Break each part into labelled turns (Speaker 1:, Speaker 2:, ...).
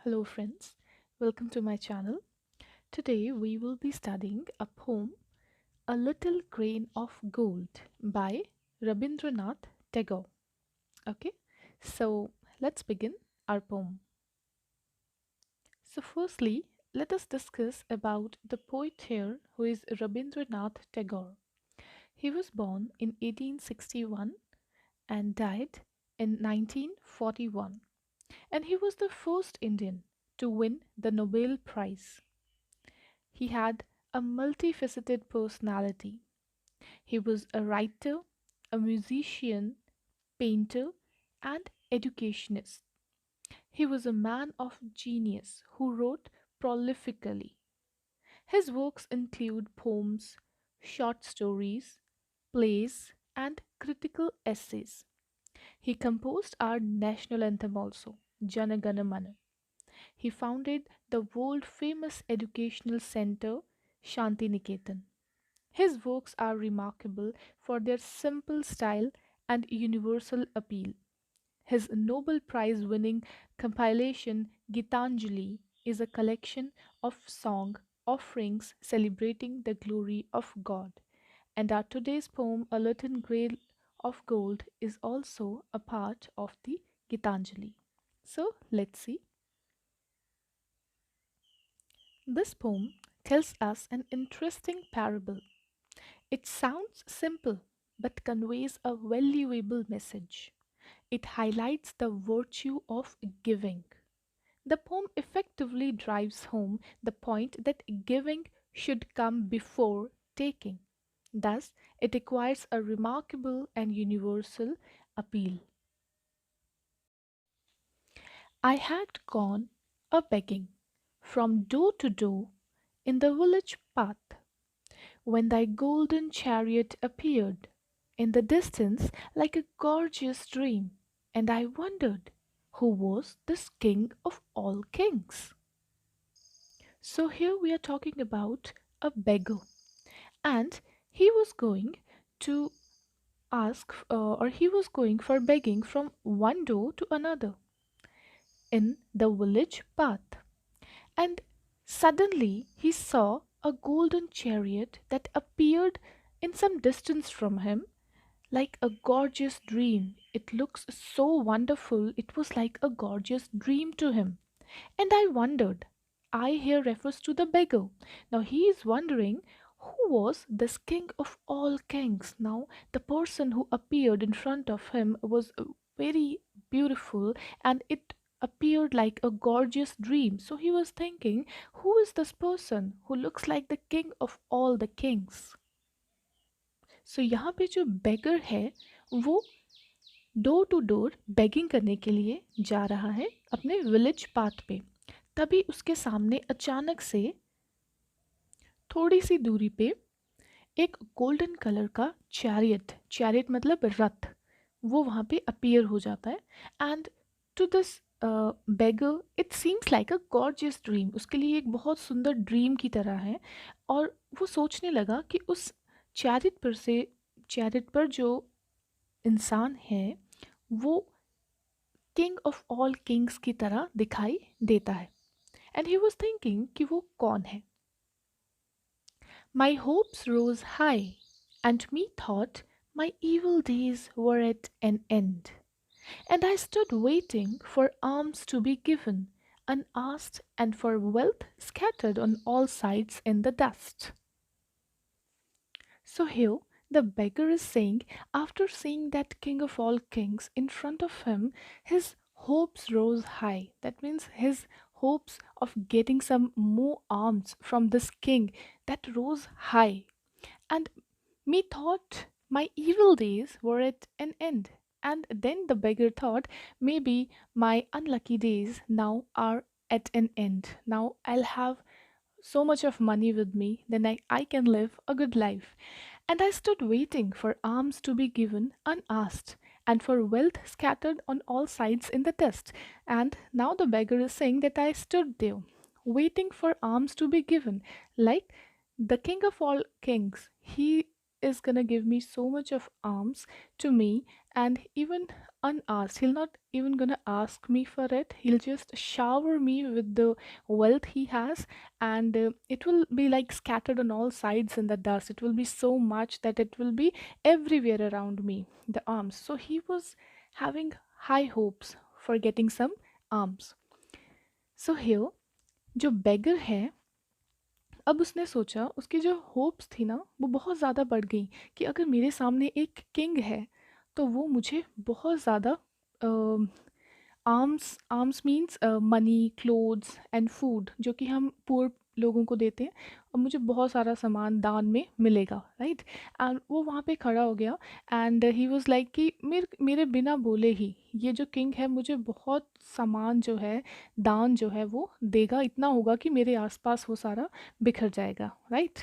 Speaker 1: Hello, friends. Welcome to my channel. Today we will be studying a poem, A Little Grain of Gold by Rabindranath Tagore. Okay, so let's begin our poem. So, firstly, let us discuss about the poet here who is Rabindranath Tagore. He was born in 1861 and died in 1941, and he was the first Indian to win the Nobel Prize. He had a multifaceted personality. He was a writer, a musician, painter, and educationist. He was a man of genius who wrote prolifically. His works include poems, short stories, plays, and critical essays. He composed our national anthem also, Jana Gana Mana. He founded the world famous educational center Shanti Niketan. His works are remarkable for their simple style and universal appeal. His Nobel Prize winning compilation Gitanjali is a collection of song offerings celebrating the glory of God. And our today's poem, A Little Grail of Gold, is also a part of the Gitanjali. So let's see. This poem tells us an interesting parable. It sounds simple but conveys a valuable message. It highlights the virtue of giving. The poem effectively drives home the point that giving should come before taking. Thus, it acquires a remarkable and universal appeal. I had gone a begging from door to door in the village path when thy golden chariot appeared in the distance like a gorgeous dream, and I wondered who was this king of all kings. So here we are talking about a beggar, and he was going to he was going for begging from one door to another in the village path. And suddenly he saw a golden chariot that appeared in some distance from him like a gorgeous dream. It looks so wonderful, it was like a gorgeous dream to him. And I wondered. I here refers to the beggar. Now he is wondering who was this king of all kings. Now the person who appeared in front of him was very beautiful and it appeared like a gorgeous dream. So he was thinking, who is this person who looks like the king of all the kings? सो यहाँ पे जो बेगर है वो door to door begging करने के लिए जा रहा है अपने विलेज पाथ पे। तभी उसके सामने अचानक से थोड़ी सी दूरी पे एक गोल्डन कलर का चैरियट, चैरियट मतलब रथ, वो वहाँ पे अपीयर हो जाता है। And to this beggar it seems like a gorgeous dream, उसके लिए एक बहुत सुंदर ड्रीम की तरह है। और वो सोचने लगा कि उस चैरिट पर जो इंसान है वो किंग ऑफ ऑल किंग्स की तरह दिखाई देता है। एंड ही वॉज थिंकिंग कि वो कौन है। My hopes rose high, and methought my evil days were at an end. And I stood waiting for alms to be given, unasked, and for wealth scattered on all sides in the dust. So here the beggar is saying, after seeing that king of all kings in front of him, his hopes rose high. That means his hopes of getting some more alms from this king that rose high. And methought my evil days were at an end. And then the beggar thought, maybe my unlucky days now are at an end. Now I'll have so much of money with me, then I can live a good life. And I stood waiting for alms to be given unasked, and for wealth scattered on all sides in the dust. And now the beggar is saying that I stood there, waiting for alms to be given. Like the king of all kings, he is gonna give me so much of alms to me, and even unasked, he'll not even gonna ask me for it. He'll just shower me with the wealth he has, and it will be like scattered on all sides in the dust. It will be so much that it will be everywhere around me, the alms. So he was having high hopes for getting some alms. So here जो beggar है, अब उसने सोचा, उसकी जो hopes थी ना वो बहुत ज़्यादा बढ़ गई कि अगर मेरे सामने एक किंग है तो वो मुझे बहुत ज़्यादा arms arms means money clothes and food जो कि हम पुअर लोगों को देते हैं, और मुझे बहुत सारा सामान दान में मिलेगा, राइट। एंड वो वहाँ पे खड़ा हो गया, एंड ही वाज लाइक कि मेरे मेरे बिना बोले ही ये जो किंग है मुझे बहुत सामान जो है, दान जो है वो देगा, इतना होगा कि मेरे आसपास वो सारा बिखर जाएगा, right.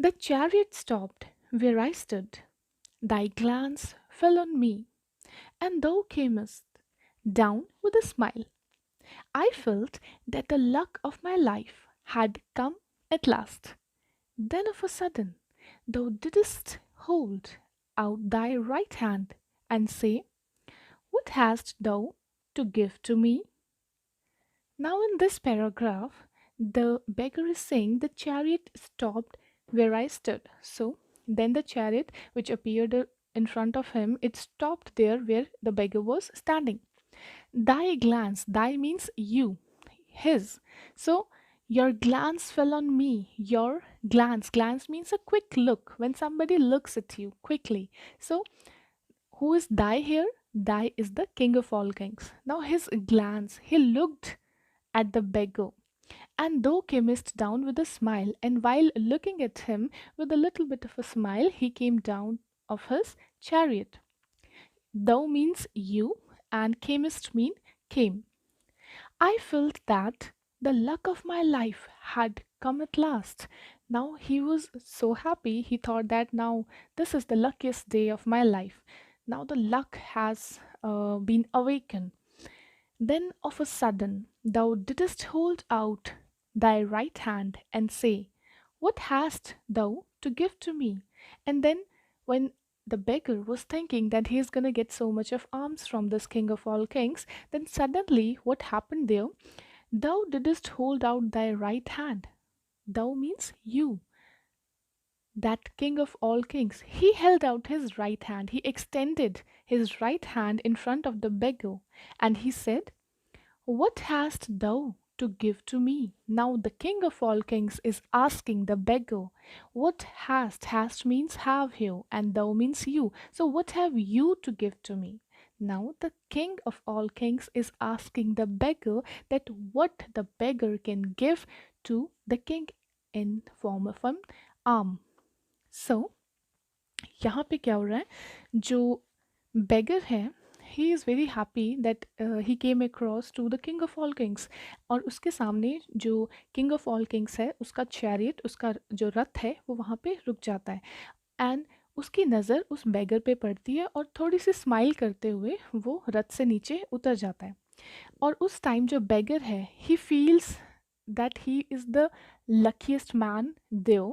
Speaker 1: The chariot stopped where I stood, thy glance fell on me, and thou camest down with a smile. I felt that the luck of my life had come at last. Then of a sudden thou didst hold out thy right hand and say, what hast thou to give to me? Now, in this paragraph, the beggar is saying the chariot stopped where I stood. So, then the chariot, which appeared in front of him, it stopped there where the beggar was standing. Thy glance, thy means you, his. So, your glance fell on me. Your glance means a quick look when somebody looks at you quickly. So, who is thy here? Thy is the king of all kings. Now, his glance, he looked at the beggar, and thou camest down with a smile. And while looking at him with a little bit of a smile, he came down of his chariot. Thou means you, and camest mean came. I felt that the luck of my life had come at last. Now he was so happy, he thought that now this is the luckiest day of my life. Now the luck has been awakened. Then of a sudden thou didst hold out thy right hand and say, what hast thou to give to me? And then when the beggar was thinking that he is going to get so much of alms from this king of all kings, then suddenly what happened there? Thou didst hold out thy right hand. Thou means you, that king of all kings. He held out his right hand. He extended his right hand in front of the beggar, and he said, what hast thou to give to me? Now the king of all kings is asking the beggar, what hast? Hast means have here, and thou means you. So what have you to give to me? Now the king of all kings is asking the beggar that what the beggar can give to the king in form of an arm. So यहाँ पे क्या हो रहा है, जो beggar है, he is very happy that he came across to the king of all kings, और उसके सामने जो king of all kings है उसका chariot, उसका जो रथ है वो वहाँ पे रुक जाता है, एंड उसकी नज़र उस beggar पे पड़ती है और थोड़ी सी स्माइल करते हुए वो रथ से नीचे उतर जाता है। और उस टाइम जो beggar है he feels that he is the luckiest man there,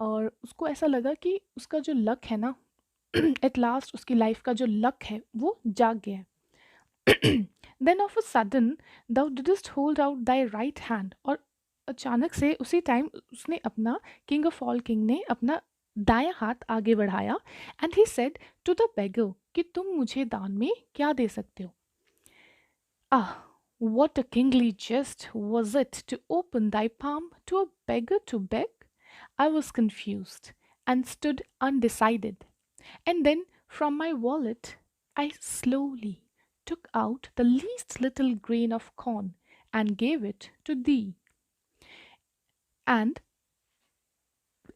Speaker 1: और उसको ऐसा लगा कि उसका जो लक है ना एट लास्ट उसकी लाइफ का जो लक है वो जाग गया है। Then of a sudden thou didst hold out thy right hand, और अचानक से उसी टाइम उसने अपना किंग ऑफ ऑल किंग ने अपना दायां हाथ आगे बढ़ाया, and he said to the beggar कि तुम मुझे दान में क्या दे सकते हो। आह, what a kingly jest was it to open thy palm to a beggar to beg? I was confused and stood undecided. And then from my wallet I slowly took out the least little grain of corn and gave it to thee. And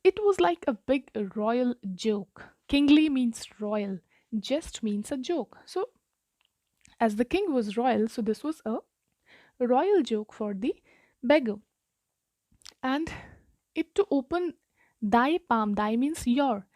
Speaker 1: it was like a big royal joke. Kingly means royal, jest means a joke. So, as the king was royal, so this was a royal joke for the beggar. And it to open thy palm, thy means your,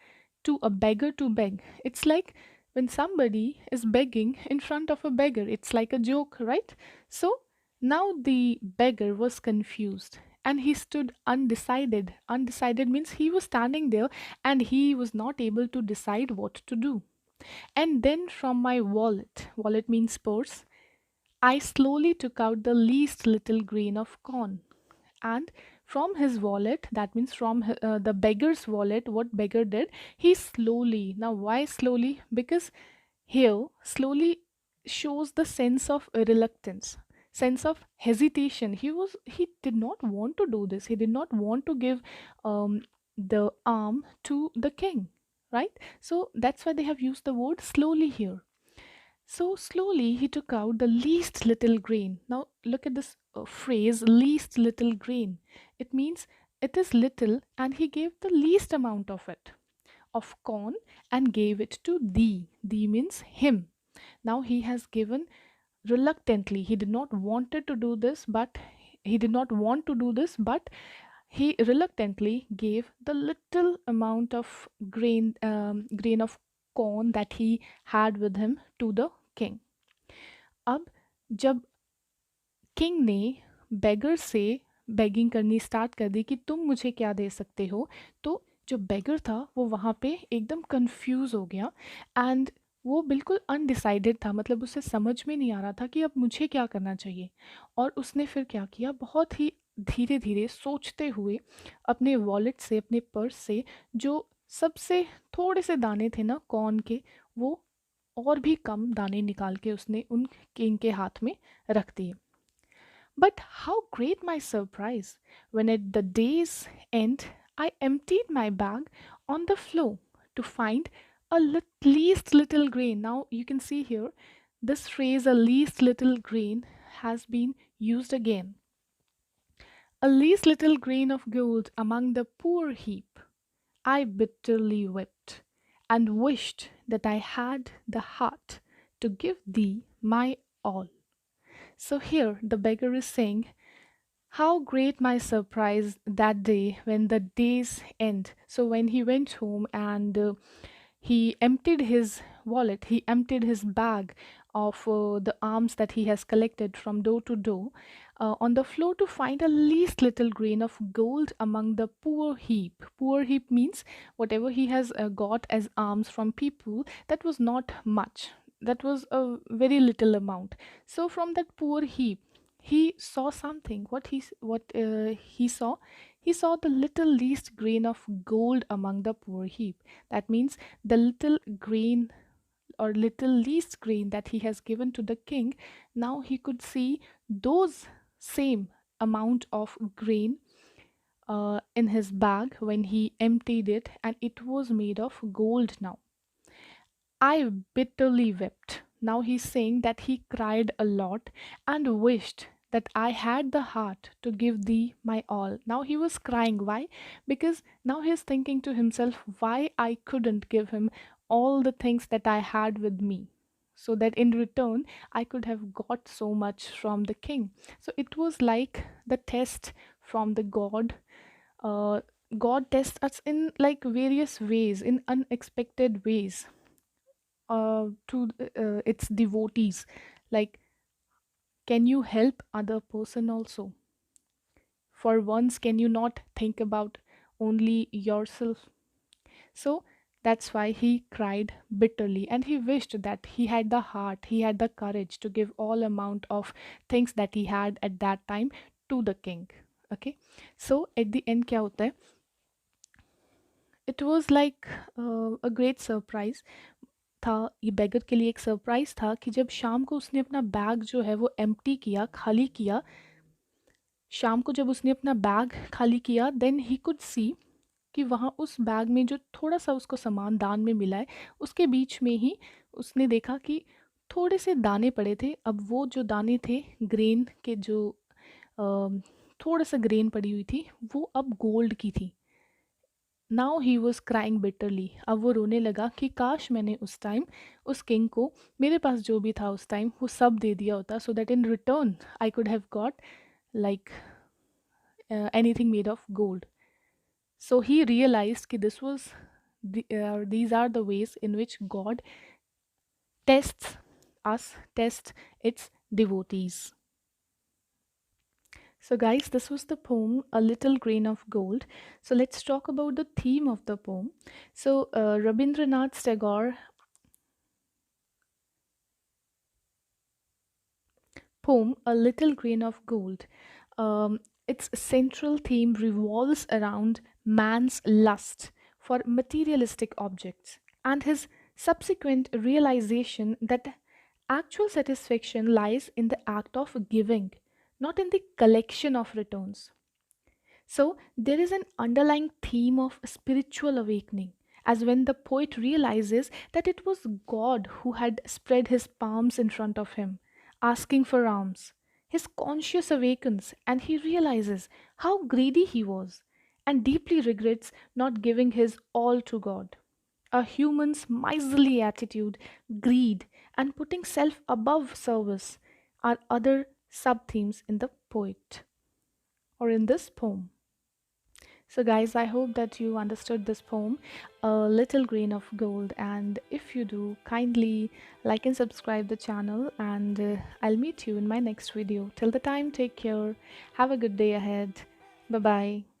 Speaker 1: to a beggar to beg. It's like when somebody is begging in front of a beggar, it's like a joke, right? So now the beggar was confused and he stood undecided. Undecided means he was standing there and he was not able to decide what to do. And then from my wallet, wallet means purse, I slowly took out the least little grain of corn. And from his wallet, that means from the beggar's wallet, what beggar did, he slowly, now why slowly? Because here slowly shows the sense of reluctance, sense of hesitation. He did not want to do this. He did not want to give um, the arm to the king, right? So that's why they have used the word slowly here. So slowly he took out the least little grain. Now look at this phrase, least little grain. It means it is little, and he gave the least amount of it, of corn, and gave it to thee. Thee means him. Now he has given reluctantly. He did not wanted to do this, but he did not want to do this, but he reluctantly gave the little amount of grain of corn that he had with him to the king. अब जब king ने बेगर से begging करनी start कर दी कि तुम मुझे क्या दे सकते हो, तो जो बेगर था वो वहाँ पे एकदम कंफ्यूज हो गया, एंड वो बिल्कुल अनडिसाइडेड था, मतलब उसे समझ में नहीं आ रहा था कि अब मुझे क्या करना चाहिए। और उसने फिर क्या किया, बहुत ही धीरे धीरे सोचते हुए अपने वॉलेट से, अपने पर्स से जो सबसे थोड़े से दाने थे ना कॉर्न के, वो और भी कम दाने निकाल के उसने उन किंग के हाथ में रख दिए। But how great my surprise when at the day's end I emptied my bag on the floor to find a least little grain. Now you can see here this phrase, a least little grain, has been used again. A least little grain of gold among the poor heap. I bitterly wept and wished that I had the heart to give thee my all. So here the beggar is saying, how great my surprise that day when the day's end. So when he went home and he emptied his wallet, he emptied his bag of the alms that he has collected from door to door on the floor to find a least little grain of gold among the poor heap. Poor heap means whatever he has got as alms from people, that was not much. That was a very little amount. So from that poor heap, he saw something. He saw? He saw the little least grain of gold among the poor heap. That means the little grain or little least grain that he has given to the king. Now he could see those same amount of grain in his bag when he emptied it, and it was made of gold now. I bitterly wept. Now he's saying that he cried a lot and wished that I had the heart to give thee my all. Now he was crying. Why? Because now he's thinking to himself why I couldn't give him all the things that I had with me, so that in return I could have got so much from the king. So it was like the test from the God. Uh, God tests us in like various ways, in unexpected ways, to its devotees. Like, can you help other person also? For once, can you not think about only yourself? So that's why he cried bitterly, and he wished that he had the heart, he had the courage to give all amount of things that he had at that time to the king. Okay, so at the end क्या होता है? It was like a great surprise था, ये बेगर के लिए एक surprise था कि जब शाम को उसने अपना बैग जो है वो एम्प्टी किया, खाली किया, शाम को जब उसने अपना बैग खाली किया, देन ही कुड सी कि वहाँ उस बैग में जो थोड़ा सा उसको सामान दान में मिला है, उसके बीच में ही उसने देखा कि थोड़े से दाने पड़े थे। अब वो जो दाने थे ग्रेन के, जो थोड़ा सा ग्रेन पड़ी हुई थी, वो अब गोल्ड की थी। Now he was crying bitterly. अब वो रोने लगा कि काश मैंने उस टाइम उस किंग को मेरे पास जो भी था उस टाइम वो सब दे दिया होता, so that in return I could have got like anything made of gold. So he realize कि this was these are the ways in which God tests us, tests its devotees. So, guys, this was the poem A Little Grain of Gold. So, let's talk about the theme of the poem. So, Rabindranath Tagore poem, A Little Grain of Gold, um, its central theme revolves around man's lust for materialistic objects and his subsequent realization that actual satisfaction lies in the act of giving, not in the collection of returns. So there is an underlying theme of spiritual awakening, as when the poet realizes that it was God who had spread his palms in front of him, asking for alms. His conscience awakens and he realizes how greedy he was and deeply regrets not giving his all to God. A human's miserly attitude, greed, and putting self above service are other sub themes in the poet or in this poem. So, guys, I hope that you understood this poem, A Little Grain of Gold. And if you do, kindly like and subscribe the channel. And I'll meet you in my next video. Till the time, take care. Have a good day ahead. Bye bye.